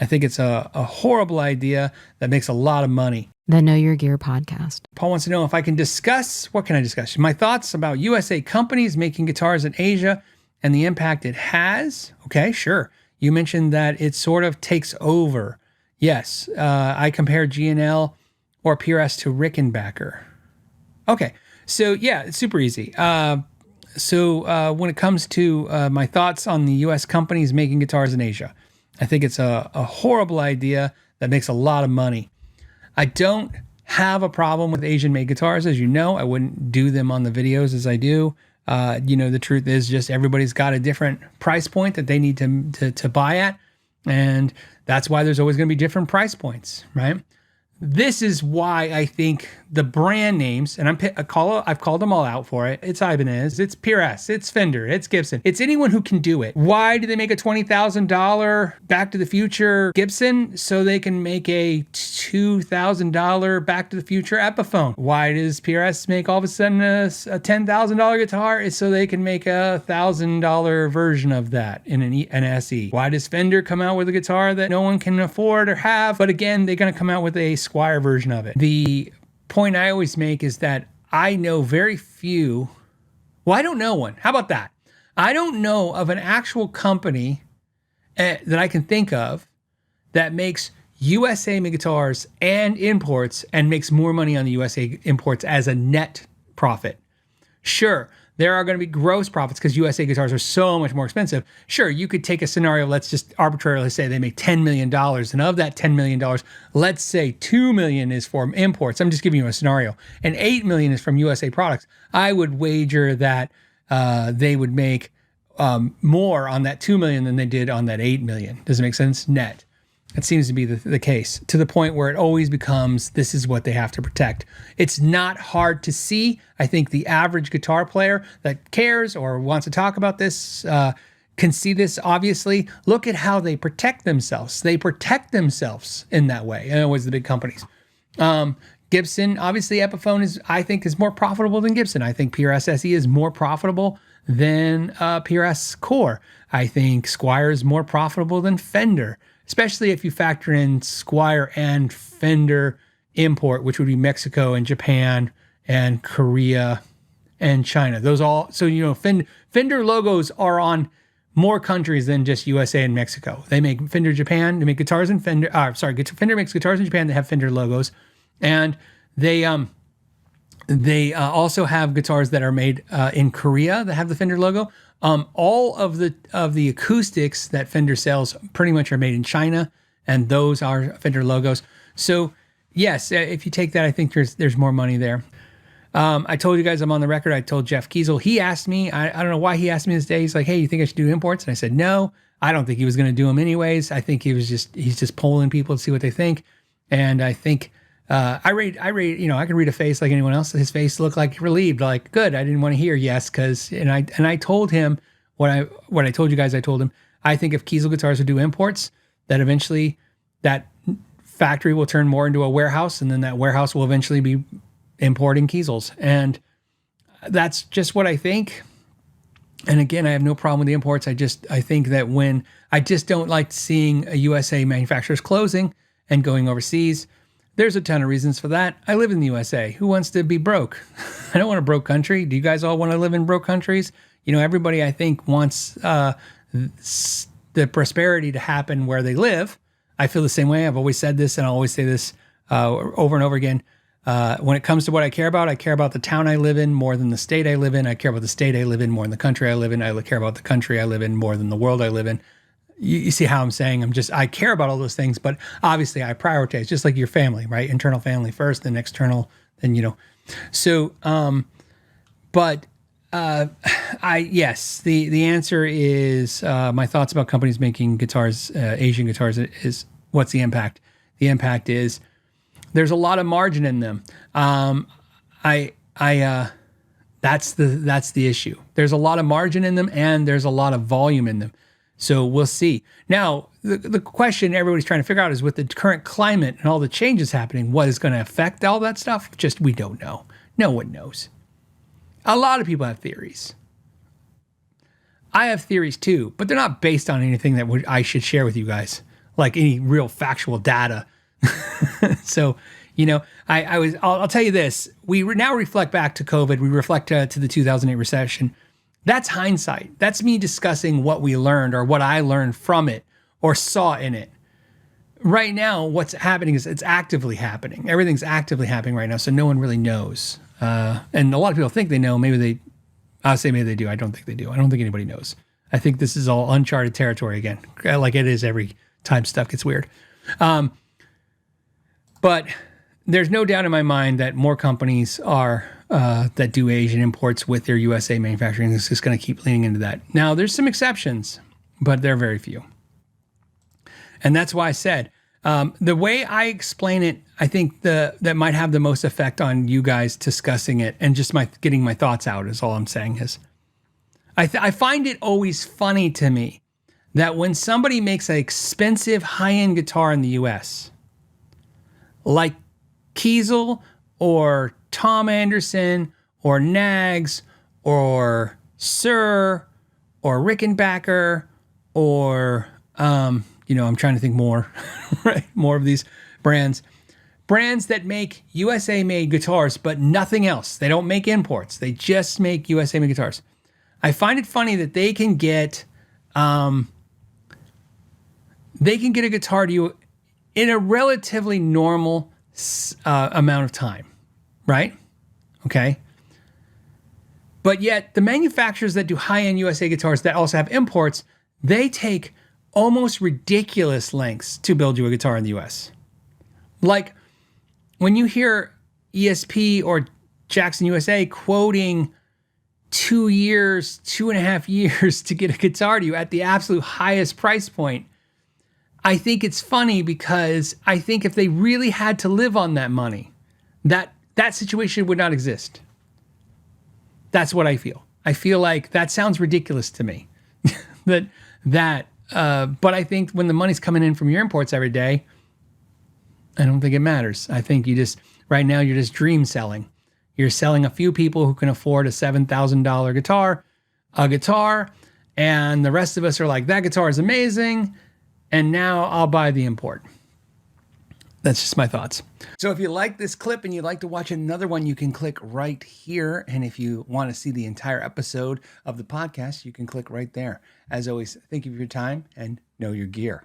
I think it's a horrible idea that makes a lot of money. The Know Your Gear podcast. Paul wants to know if I can discuss, what can I discuss? My thoughts about USA companies making guitars in Asia and the impact it has. Okay, sure. You mentioned that it sort of takes over. Yes, I compared G&L or PRS to Rickenbacker. Okay, so yeah, it's super easy. So when it comes to my thoughts on the US companies making guitars in Asia, I think it's a horrible idea that makes a lot of money. I don't have a problem with Asian-made guitars. As you know, I wouldn't do them on the videos as I do. The truth is just everybody's got a different price point that they need to buy at. And that's why there's always going to be different price points, right? This is why I think the brand names, and I've called them all out for it. It's Ibanez, it's PRS, it's Fender, it's Gibson. It's anyone who can do it. Why do they make a $20,000 Back to the Future Gibson so they can make a $2,000 Back to the Future Epiphone? Why does PRS make all of a sudden a $10,000 guitar? It's so they can make a $1,000 version of that in an SE. Why does Fender come out with a guitar that no one can afford or have? But again, they're going to come out with a Squire version of it. The point I always make is that I know very few. Well, I don't know one. How about that? I don't know of an actual company that I can think of that makes USA made guitars and imports and makes more money on the USA imports as a net profit. Sure, there are going to be gross profits because USA guitars are so much more expensive. Sure, you could take a scenario, let's just arbitrarily say they make $10 million. And of that $10 million, let's say $2 million is for imports. I'm just giving you a scenario. And $8 million is from USA products. I would wager that they would make more on that $2 million than they did on that $8 million. Does it make sense? Net. It seems to be the case, to the point where it always becomes, this is what they have to protect. It's not hard to see. I think the average guitar player that cares or wants to talk about this can see this, obviously. Look at how they protect themselves. They protect themselves in that way. In other words, the big companies. Gibson, obviously Epiphone I think is more profitable than Gibson. I think PRS SE is more profitable than PRS Core. I think Squire is more profitable than Fender, especially if you factor in Squire and Fender import, which would be Mexico and Japan and Korea and China. Those all, so, Fender logos are on more countries than just USA and Mexico. They make Fender Japan, they make guitars in Fender, Fender makes guitars in Japan that have Fender logos. And they also have guitars that are made in Korea that have the Fender logo. All of the acoustics that Fender sells pretty much are made in China, and those are Fender logos. So yes, if you take that, I think there's more money there. I told you guys I'm on the record. I told Jeff Kiesel. He asked me, I don't know why he asked me this day. He's like, hey, you think I should do imports? And I said, no, I don't think he was going to do them anyways. I think he's just polling people to see what they think. And I think, I can read a face like anyone else. His face looked like relieved, like, good. I didn't want to hear yes. And I told him what I told you guys. I told him, I think if Kiesel Guitars would do imports, that eventually that factory will turn more into a warehouse, and then that warehouse will eventually be importing Kiesels. And that's just what I think. And again, I have no problem with the imports. I think that I just don't like seeing a USA manufacturers closing and going overseas. There's a ton of reasons for that. I live in the USA. Who wants to be broke? I don't want a broke country. Do you guys all want to live in broke countries? Everybody, I think, wants the prosperity to happen where they live. I feel the same way. I've always said this, and I'll always say this over and over again. When it comes to what I care about the town I live in more than the state I live in. I care about the state I live in more than the country I live in. I care about the country I live in more than the world I live in. You see how I'm saying I care about all those things, but obviously I prioritize, just like your family, right? Internal family first, then external, then, So, yes, the answer is my thoughts about companies making guitars, Asian guitars, is what's the impact? The impact is there's a lot of margin in them. That's the issue. There's a lot of margin in them, and there's a lot of volume in them. So we'll see. Now, the question everybody's trying to figure out is, with the current climate and all the changes happening, what is going to affect all that stuff? We don't know. No one knows. A lot of people have theories. I have theories too, but they're not based on anything that I should share with you guys. like any real factual data. So, I'll tell you this. We now reflect back to COVID. We reflect to the 2008 recession. That's hindsight. That's me discussing what we learned or what I learned from it or saw in it. Right now, what's happening is it's actively happening. Everything's actively happening right now, so no one really knows. And a lot of people think they know. I'll say maybe they do. I don't think they do. I don't think anybody knows. I think this is all uncharted territory again, like it is every time stuff gets weird. But there's no doubt in my mind that more companies are that do Asian imports with their USA manufacturing. It's just going to keep leaning into that. Now, there's some exceptions, but they're very few. And that's why I said, the way I explain it, I think that might have the most effect on you guys discussing it and just getting my thoughts out is all I'm saying is. I find it always funny to me that when somebody makes an expensive high-end guitar in the US, like Kiesel or Tom Anderson or Nags or Sir or Rickenbacker or, I'm trying to think more, right? More of these brands that make USA-made guitars, but nothing else. They don't make imports. They just make USA-made guitars. I find it funny that they can get a guitar to you in a relatively normal amount of time, right? Okay. But yet the manufacturers that do high-end USA guitars that also have imports, they take almost ridiculous lengths to build you a guitar in the US. Like when you hear ESP or Jackson USA quoting 2.5 years to get a guitar to you at the absolute highest price point, I think it's funny because I think if they really had to live on that money, that situation would not exist. That's what I feel. I feel like that sounds ridiculous to me. But I think when the money's coming in from your imports every day, I don't think it matters. I think right now you're just dream selling. You're selling a few people who can afford a $7,000 guitar, and the rest of us are like, that guitar is amazing, and now I'll buy the import. That's just my thoughts. So if you like this clip and you'd like to watch another one, you can click right here. And if you want to see the entire episode of the podcast, you can click right there. As always, thank you for your time and know your gear.